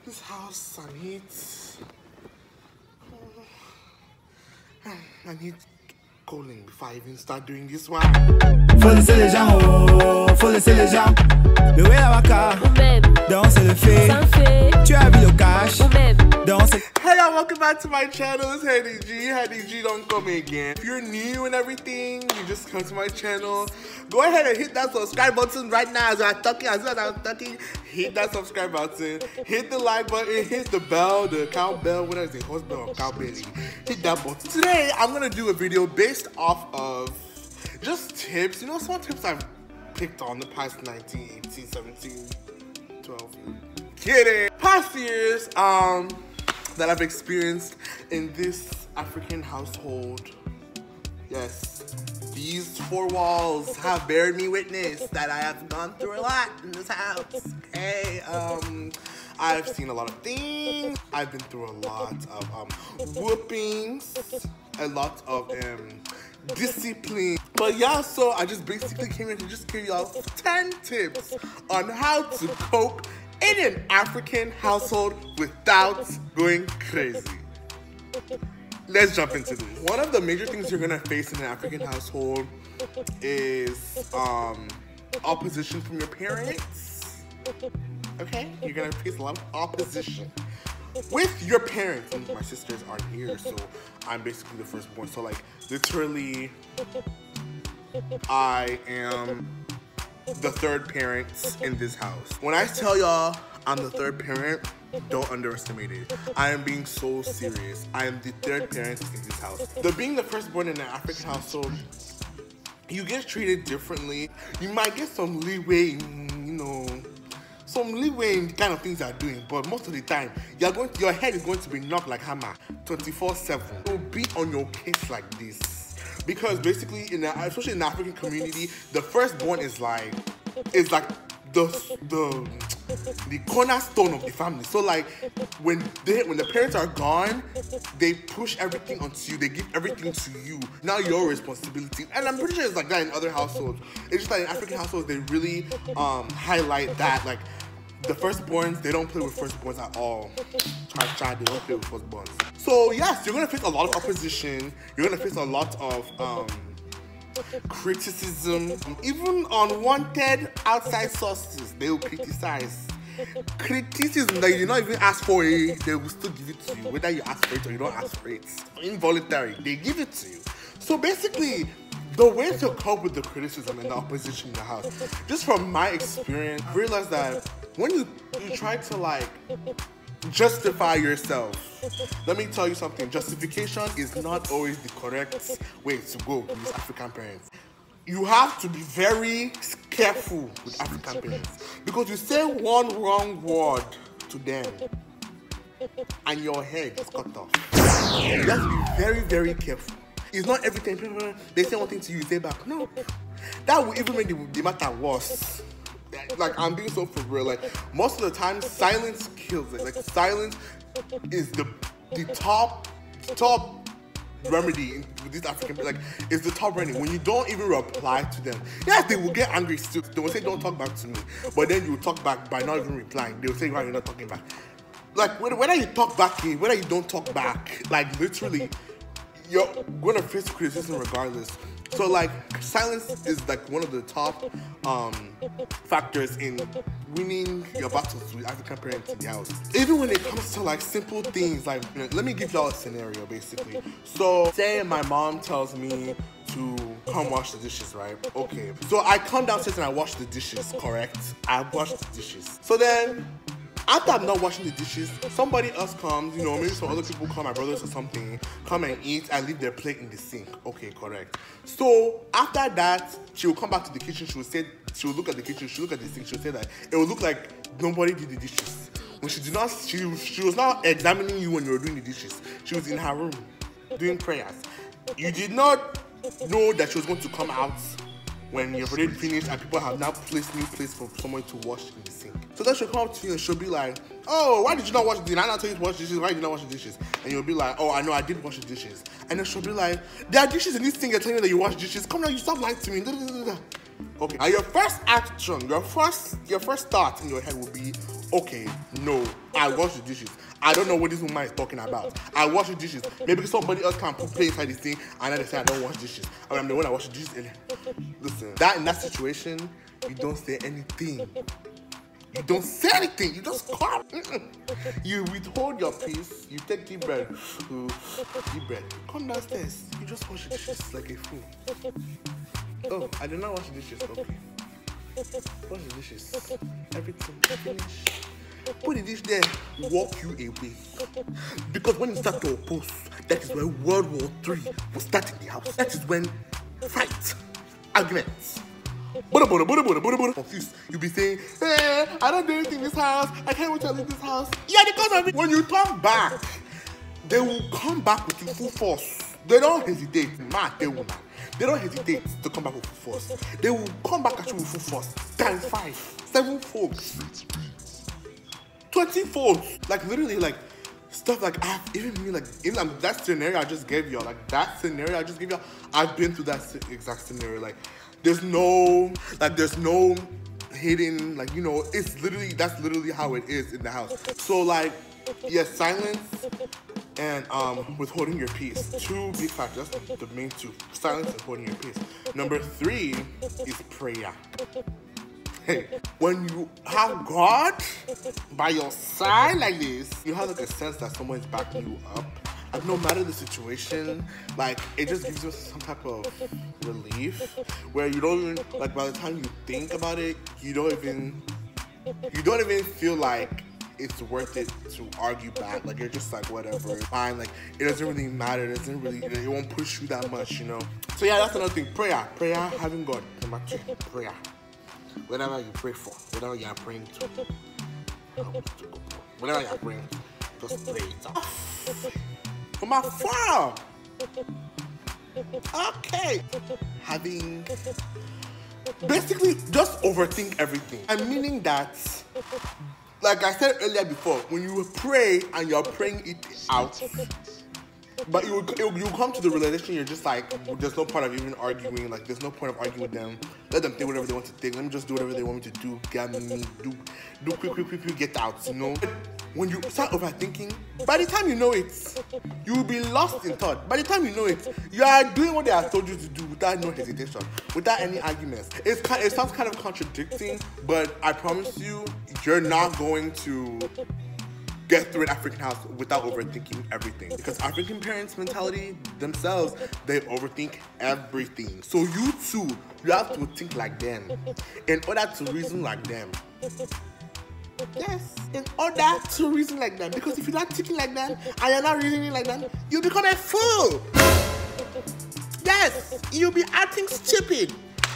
This house, I need calling before I even start doing this one. Faut laisser les gens, oh, faut laisser les gens. Le way la waka, danse le fait. Tu as vu le cash, danse. Hey y'all, welcome back to my channel. It's Heady G. Heady G, don't come again. If you're new and everything, you just come to my channel. Go ahead and hit that subscribe button right now as I'm talking. Hit that subscribe button. Hit the like button. Hit the bell, the cow bell. What is it? Horse bell or cow belly? Hit that button. Today, I'm gonna do a video based off of just tips. You know, some tips I've picked on the past 19, 18, 17, 12. Kidding. Past years, that I've experienced in this African household. Yes, these four walls have beared me witness that I have gone through a lot in this house. Okay, I've seen a lot of things. I've been through a lot of whoopings, a lot of discipline. But yeah, so I just basically came here to just give y'all 10 tips on how to cope in an African household without going crazy. Let's jump into this. One of the major things you're gonna face in an African household is opposition from your parents. Okay? You're gonna face a lot of opposition with your parents. And my sisters aren't here, so I'm basically the firstborn. So like literally I am the third parent in this house. When I tell y'all I'm the third parent, don't underestimate it. I am being so serious. I am the third parent in this house. Being the firstborn in an African household, you get treated differently. You might get some leeway in, some leeway in the kind of things you're doing, but most of the time, your head is going to be knocked like hammer 24/7. You'll be on your case like this. Because basically, especially in the African community, the firstborn is like the cornerstone of the family. So like when the parents are gone, they push everything onto you. They give everything to you. Now your responsibility. And I'm pretty sure it's like that in other households. It's just like in African households, they really highlight that like the firstborns, they don't play with firstborns at all. They don't play with firstborns. So yes, you're gonna face a lot of opposition. You're gonna face a lot of criticism. Even unwanted outside sources, they will criticize. Criticism that you did not even ask for it, they will still give it to you, whether you ask for it or you don't ask for it. Involuntary, they give it to you. So basically, the way to cope with the criticism and the opposition in the house, just from my experience, I realized that when you try to like justify yourself, let me tell you something, justification is not always the correct way to go with these African parents. You have to be very careful with African parents because you say one wrong word to them and your head is cut off. You have to be very, very careful. It's not everything they say one thing to you, you say back. No, that will even make the matter worse. Like, I'm being so for real. Like, most of the time, silence kills it. Like, silence is the top remedy with these African people. Like, it's the top remedy. When you don't even reply to them, yes, they will get angry still. They will say, don't talk back to me. But then you will talk back by not even replying. They will say, why you're not talking back? Like, whether you talk back, whether you don't talk back, like, literally, you're gonna face criticism regardless. So like silence is like one of the top factors in winning your battles with African parents in the house. Even when it comes to like simple things, like let me give y'all a scenario basically. So say my mom tells me to come wash the dishes, right? Okay. So I come downstairs and I wash the dishes, correct? I wash the dishes. So then after I'm not washing the dishes, somebody else comes, maybe some other people come, my brothers or something, come and eat and leave their plate in the sink. Okay, correct. So after that, she will come back to the kitchen, she will look at the kitchen, she'll look at the sink, she'll say that it will look like nobody did the dishes. When she was not examining you when you were doing the dishes. She was in her room doing prayers. You did not know that she was going to come out when you've already finished and people have now placed new place for someone to wash in the sink. So then she'll come up to you and she'll be like, oh, why did you not wash the dishes? I not tell you to wash the dishes, why did you not wash the dishes? And you'll be like, oh, I know, I did wash the dishes. And then she'll be like, there are dishes in this thing, you're telling me that you wash dishes. Come on, you stop lying to me. Okay, and your first action, your first thought in your head will be, okay, no, I wash the dishes. I don't know what this woman is talking about. I wash the dishes. Maybe somebody else can play inside the thing and then they say I don't wash dishes. I mean, I'm the one that wash the dishes. Listen, in that situation, you don't say anything. You don't say anything. You just calm. You withhold your peace. You take deep breath. Deep breath. Come downstairs. You just wash the dishes like a fool. Oh, I did not wash the dishes. Okay. Wash the dishes. Everything. Finish. Put the dish there, walk you away. Because when you start to oppose, that is when World War III will start in the house. That is when fight, arguments. Confused. You'll be saying, hey, I don't do anything in this house. I can't wait to leave this house. Yeah, because of it. When you come back, they will come back with you full force. They don't hesitate. They don't hesitate to come back with full force. They will come back at you with full force. Times 5, 7 folds. 20 folds, like literally, like stuff like even that scenario I just gave y'all, I've been through that exact scenario. Like, there's no hidden, like, you know, that's literally how it is in the house. So like, yes, silence and withholding your peace. 2 big factors. That's the main 2. Silence and holding your peace. Number 3 is prayer. Hey, when you have God by your side like this, you have like a sense that someone is backing you up. Like, no matter the situation, like, it just gives you some type of relief where you don't even, like, by the time you think about it, you don't even feel like it's worth it to argue back. Like, you're just like, whatever, fine. Like, it doesn't really matter. It won't push you that much, you know. So yeah, that's another thing. Prayer, having God. Number 2, prayer. Whatever you pray for, whatever you are praying to, whatever you are praying to, just pray it off. From afar. Okay. Basically, just overthink everything. I'm meaning that, like I said earlier before, when you pray and you're praying it out, but you come to the realization, you're just like, there's no point of even arguing. Like, there's no point of arguing with them. Let them think whatever they want to think. Let me just do whatever they want me to do. Get me, do quick, get out, you know? When you start overthinking, by the time you know it, you will be lost in thought. By the time you know it, you are doing what they have told you to do without no hesitation, without any arguments. It sounds kind of contradicting, but I promise you, you're not going to get through an African house without overthinking everything. Because African parents' mentality themselves, they overthink everything. So you too, you have to think like them in order to reason like them. Yes, in order to reason like them. Because if you're not thinking like them and you're not reasoning like them, you become a fool. Yes, you'll be acting stupid.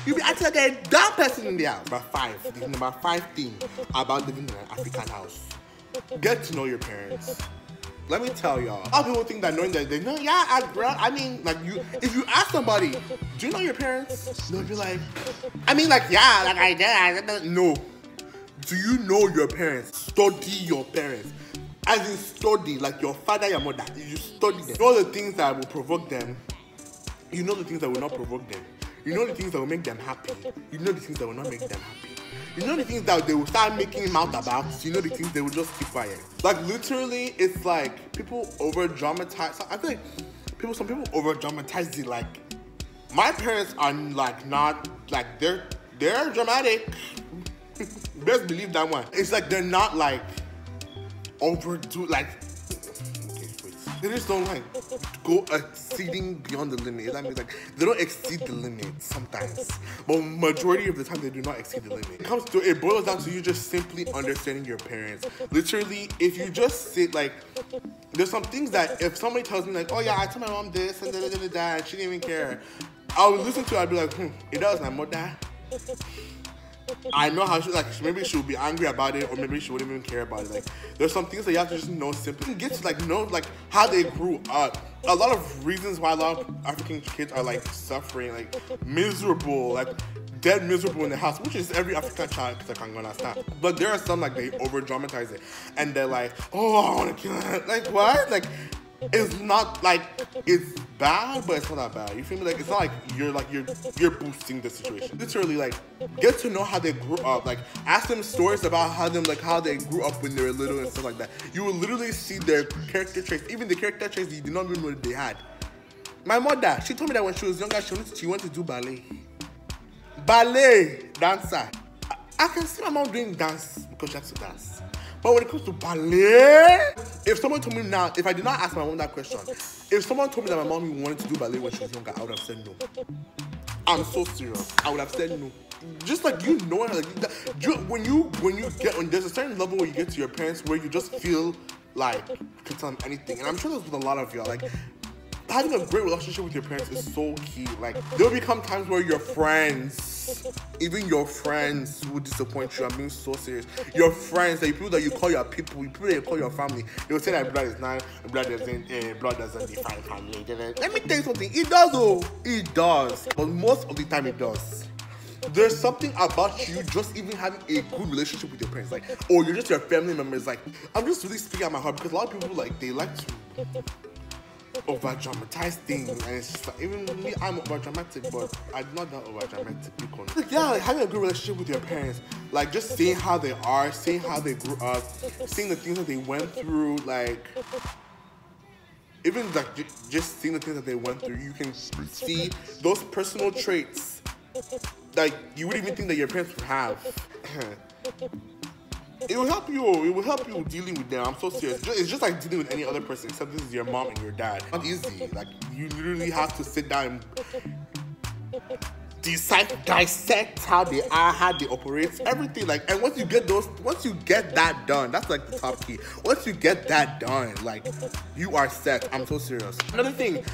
You'll be acting like a dumb person in the house. The number 5 thing about living in an African house. Get to know your parents. Let me tell y'all. A lot of people think that knowing that they know, yeah, I mean, like, if you ask somebody, do you know your parents? They'll be like, I mean, like, yeah, like I did. No. Do you know your parents? Study your parents. As in study, like your father, your mother. You study them. You know the things that will provoke them. You know the things that will not provoke them. You know the things that will make them happy. You know the things that will not make them happy. You know the things that they will start making mouth about. You know the things they will just keep quiet. Like, literally, it's like people over-dramatize. I feel like some people over-dramatize it. Like, my parents are like not, like, they're dramatic. Best believe that one. It's like they're not like overdo, like, okay, wait. They just don't like go exceeding beyond the limit. That means like they don't exceed the limit sometimes, but majority of the time they do not exceed the limit. It boils down to you just simply understanding your parents. Literally, if you just sit, like, there's some things that if somebody tells me like, oh yeah, I told my mom this and and she didn't even care, I would listen to it. I'd be like, if that was my mother, I know how maybe she'll be angry about it, or maybe she wouldn't even care about it. Like, there's some things that you have to just know simply. Get to like know like how they grew up. A lot of reasons why a lot of African kids are like suffering, like miserable, like dead miserable in the house, which is every African child because I can't understand. But there are some like they over dramatize it, and they're like, oh, I want to kill her. Like, what? Like, it's not like it's bad, but it's not that bad. You feel me? Like it's not like you're boosting the situation. Literally, like get to know how they grew up. Like ask them stories about how they grew up when they were little and stuff like that. You will literally see their character traits, even the character traits you did not even know that they had. My mother, she told me that when she was younger, she wanted to do ballet. Ballet dancer. I can see my mom doing dance because she has to dance. But when it comes to ballet, if someone told me now, if I did not ask my mom that question, if someone told me that my mom wanted to do ballet when she was younger, I would have said no. I'm so serious. I would have said no. Just like when there's a certain level where you get to your parents where you just feel like you can tell them anything. And I'm sure that's with a lot of y'all. Like having a great relationship with your parents is so key. Like there'll become times where your friends, even your friends will disappoint you. I'm being so serious. Your friends, the people that you call your people that you call your family, they will say that blood is not, blood doesn't define family. Let me tell you something. It does, oh, it does. But most of the time, it does. There's something about you just even having a good relationship with your parents, like, or you're just your family members. Like, I'm just really speaking out my heart because a lot of people they like to over dramatize things, and it's just like, even me, I'm over dramatic, but I'm not that over dramatic. Like, yeah, like having a good relationship with your parents, like just seeing how they are, seeing how they grew up, seeing the things that they went through, like even like just seeing the things that they went through, you can see those personal traits like you wouldn't even think that your parents would have. It will help you. It will help you dealing with them. I'm so serious. It's just like dealing with any other person except this is your mom and your dad. It's not easy. Like you literally have to sit down and dissect how they are, how they operate, everything. Like, and once you get that done, that's like the top key. Once you get that done, like you are set. I'm so serious. Another thing,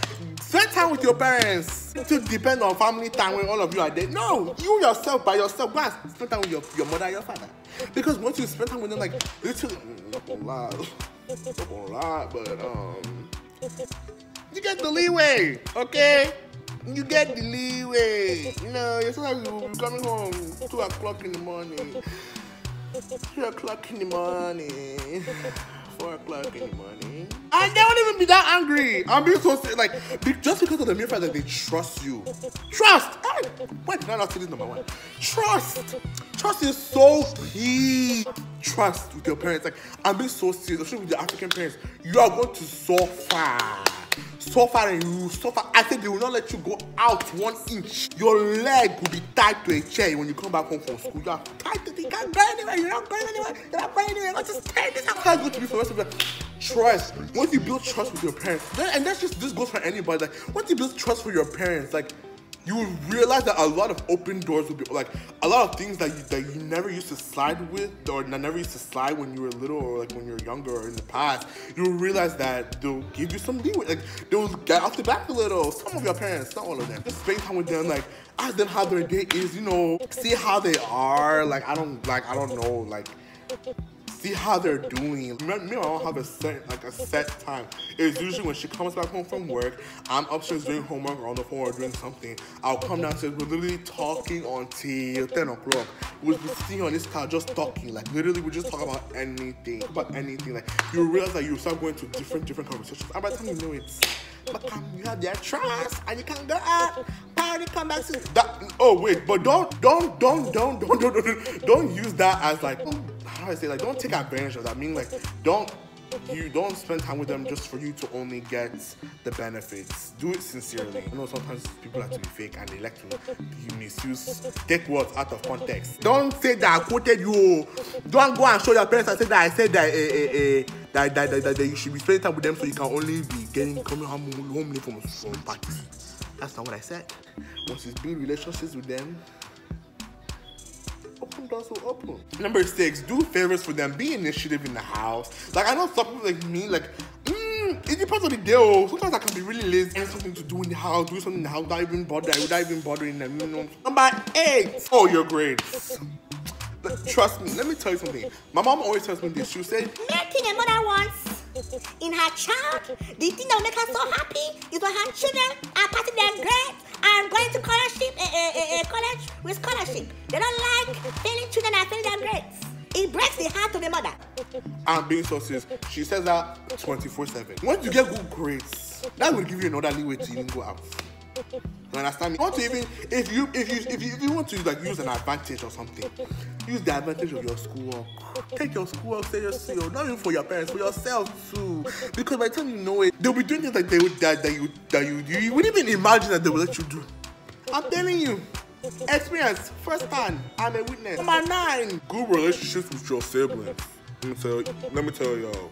spend time with your parents. To depend on family time when all of you are there. No, you yourself by yourself. Go and spend time with your mother and your father. Because once you spend time with them, like literally, not gonna lie, but you get the leeway, okay? You get the leeway. You know, sometimes you'll be coming home 2 o'clock in the morning, 3 o'clock in the morning, 4 o'clock in the morning. And they won't even be that angry. I'm being so serious. Like, just because of the mere fact that they trust you. Trust! Why did I not say this number one? Trust! Trust is so key. Trust with your parents. Like, I'm being so serious, especially with your African parents. You are going to suffer. Suffer and you suffer. I said they will not let you go out 1 inch. Your leg will be tied to a chair when you come back home from school. You are tied to the, you can't go anywhere. You're not going anywhere. You're not going anywhere. What's just tied? This is how it's going to be for the rest of the trust. Once you build trust with your parents, and that's just, this goes for anybody. Like, once you build trust with your parents, like, you will realize that a lot of open doors will be, like, a lot of things that you never used to slide with, or never used to slide when you were little, or like when you were younger, or in the past. You'll realize that they'll give you some leeway, like they'll get off the back a little. Some of your parents, not all of them. Just spend time with them, like ask them how their day is, you know, see how they are. Like I don't know, like see how they're doing. Me and my mom have a set time. It's usually when she comes back home from work, I'm upstairs doing homework or on the phone or doing something. I'll come downstairs, we're literally talking until 10 o'clock. We'll be sitting on this couch just talking. Like literally we just talk about anything. Like you realize that you start going to different conversations. And by the time you know it, you have their trust and you can go out, party, come back to that. Oh wait, but don't use that as like, how do I say, like, don't take advantage of that. I mean, like, don't spend time with them just for you to only get the benefits. Do it sincerely. I know sometimes people like to be fake and they like to take words out of context. Don't say that I quoted you. Don't go and show your parents and say that I said that you should be spending time with them so you can only be coming home late from parties. That's not what I said. Once you build relationships with them, open doors will open. Number 6, do favors for them. Be initiative in the house. Like I know some people like me, like it depends on the day. Sometimes I can be really lazy and something to do in the house, do something in the house without even bothering them. You know. Number 8, oh, your grades. Trust me, let me tell you something. My mom always tells me this. She'll say, "Making a mother wants in her child, the thing that will make her so happy is when her children are passing their grades and going to college with scholarship. They don't like failing children and failing their grades. It breaks the heart of a mother. I'm being so serious. She says that 24/7. Once you get good grades, that will give you another leeway to even go out. You understand me? You want to even if you want to like use an advantage or something, use the advantage of your schoolwork. Take your schoolwork seriously, not even for your parents, for yourself too. Because by the time you know it, they'll be doing things like that you wouldn't even imagine that they will let you do. I'm telling you. Experience, first hand, I'm a witness. Number 9, good relationships with your siblings. Let me tell y'all,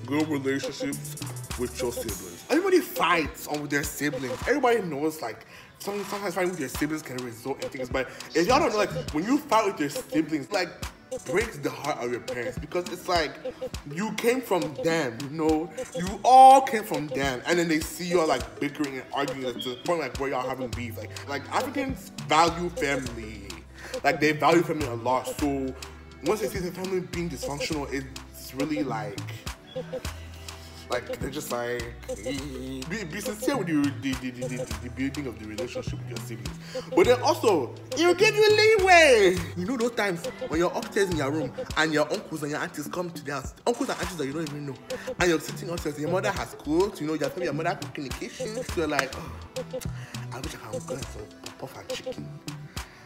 good relationships with your siblings. Everybody fights with their siblings. Everybody knows like sometimes fighting with your siblings can result in things. But if y'all don't know, like when you fight with your siblings, like breaks the heart of your parents because it's like you came from them, you know, you all came from them, and then they see you all like bickering and arguing like, to the point like where y'all having beef. Like Africans value family, like they value family a lot. So once they see the family being dysfunctional, it's really like they're just like be sincere with the building of the relationship with your siblings. But then also it'll give you leeway. You know those times when you're upstairs in your room and your uncles and your aunties come to the house, uncles and aunties that you don't even know, and you're sitting upstairs and your mother has cooked, you know, you're telling your mother cooking the kitchen, so you're like, oh, I wish I could go some pop-off and chicken.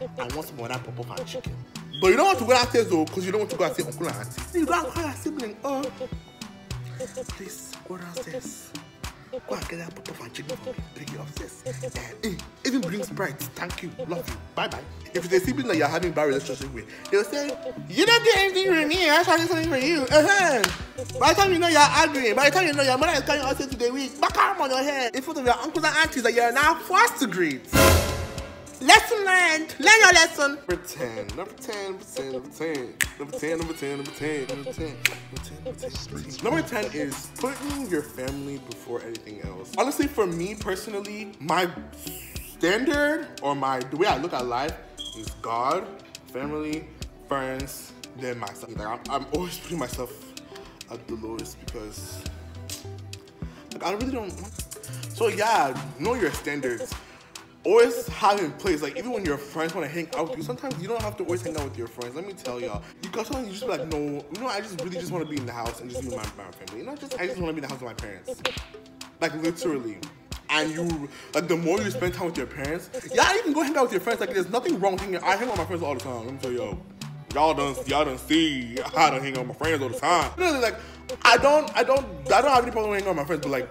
I want some more than pop-off and chicken. But you don't want to go downstairs though, because you don't want to go and say uncle and auntie. So you go and call your sibling, oh, please go downstairs. Go and get that pop-off and chicken for me. Bring it upstairs. Even bring Sprite. Thank you. Love you. Bye-bye. If it's a sibling that you're having a bad relationship with, they'll say, you don't do anything for me, I'm trying something for you. By the time you know you're arguing, by the time you know your mother is coming outside today, back arm on your head in front of your uncles and aunties that you're now forced to greet. Lesson learned. Learn your lesson. Number 10. Number 10 is putting your family before anything else. Honestly, for me personally, my standard or the way I look at life is God, family, friends, then myself. Like I'm always putting myself at the lowest because like I really don't. So yeah, know your standards. Always have in place, like even when your friends want to hang out with you, sometimes you don't have to always hang out with your friends. Let me tell y'all, because sometimes you just be like, no, you know, I just really just want to be in the house and just be with my family. You know, I just want to be in the house with my parents, like literally. And you, like the more you spend time with your parents, yeah, you can go hang out with your friends. Like there's nothing wrong with I hang out with my friends all the time. Let me tell y'all, y'all done see how to hang out with my friends all the time. Really, like I don't have any problem hanging out with my friends, but like.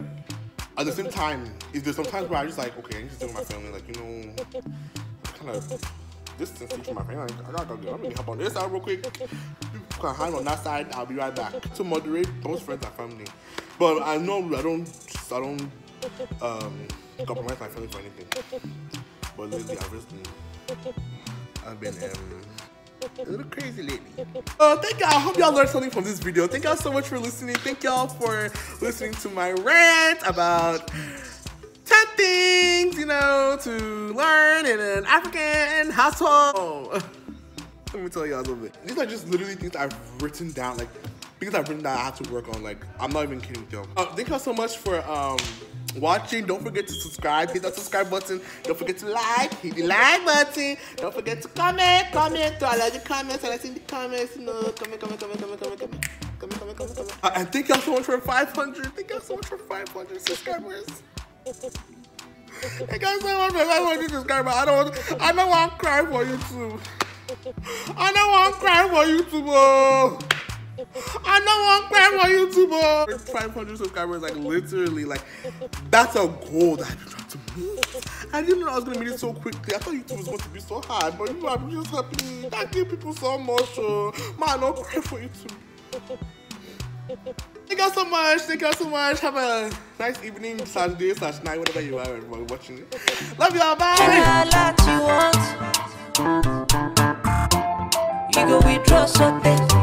At the same time, is there some times where I just like, okay, I need to stay with my family, like, you know, kind of distance from my family. Like, I gotta go, I'm gonna hop on this side real quick. You can hang on that side, I'll be right back. To moderate, both friends and family. But I know I don't compromise my family for anything. But lately, I've been a little crazy lately. Thank y'all. I hope y'all learned something from this video. Thank y'all so much for listening. Thank y'all for listening to my rant about 10 things, you know, to learn in an African household. Let me tell y'all a little bit. These are just literally things I've written down, like things I've written down I have to work on. Like, I'm not even kidding with y'all. Thank y'all so much for watching. Don't forget to subscribe. Hit that subscribe button. Don't forget to like. Hit the like button. Don't forget to comment. So I like the comments. I like seeing the comments. You know, comment. And thank y'all so much for 500. Thank y'all so much for 500 subscribers. Thank y'all so much for 500 subscribers. I don't want to cry for YouTube. I don't want to cry for YouTube. Oh. I know I'm crying for YouTuber. 500 subscribers, like literally, like that's a goal that I've been trying to meet. I didn't know I was gonna meet it so quickly. I thought YouTube was going to be so hard, but you have just helped me. Thank you people so much. Man, don't cry for YouTube. Thank you so much. Thank you so much. Have a nice evening, Saturday / night, whatever you are watching it. Love y'all. Bye. You go withdraw something.